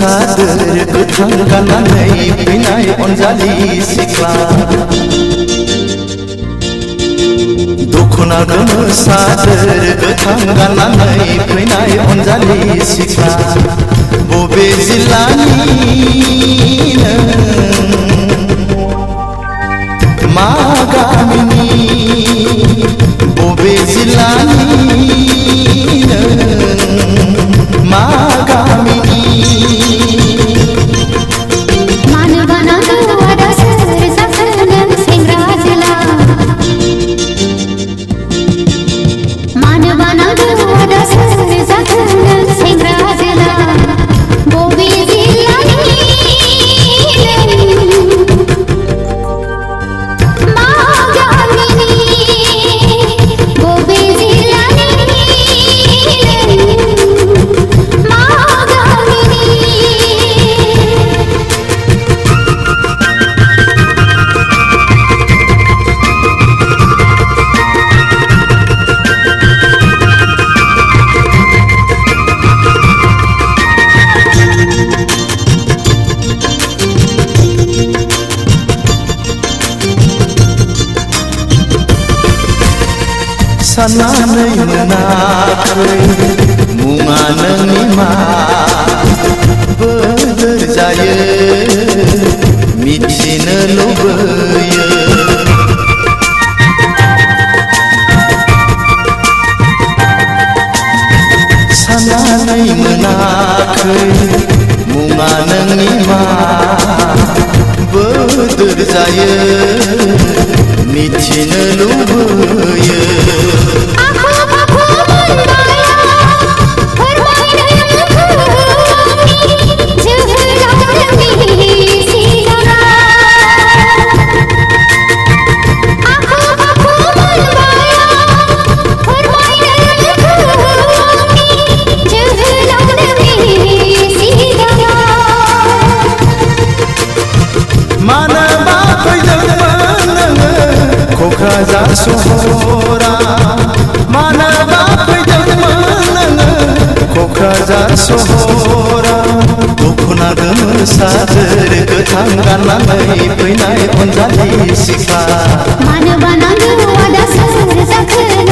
सादोर गोथां गाननानै फैनाय अनजालि सिख्ला दखना गोमो सादोर गोथां गाननानै फैनाय अनजालि सिख्ला बबे जिल्लानि मा गामिनि बबे जिल्लानि मा गामिनि साननानै मोनाखै मुङा नोंनि मा बोदोर जायो मिथिनो लुबैयो साननानै मोनाखै मुङा नोंनि मा बोदोर जायो मिथिनो लुबैयो क'क्राझार सहरा मानोबा फैदोंमोन नोङो क'क्राझार सहरा दखना गोमो सादोर गोथां गाननानै फैनाय अनजालि सिख्ला मानोबा नांगौ आदा सोर जाखो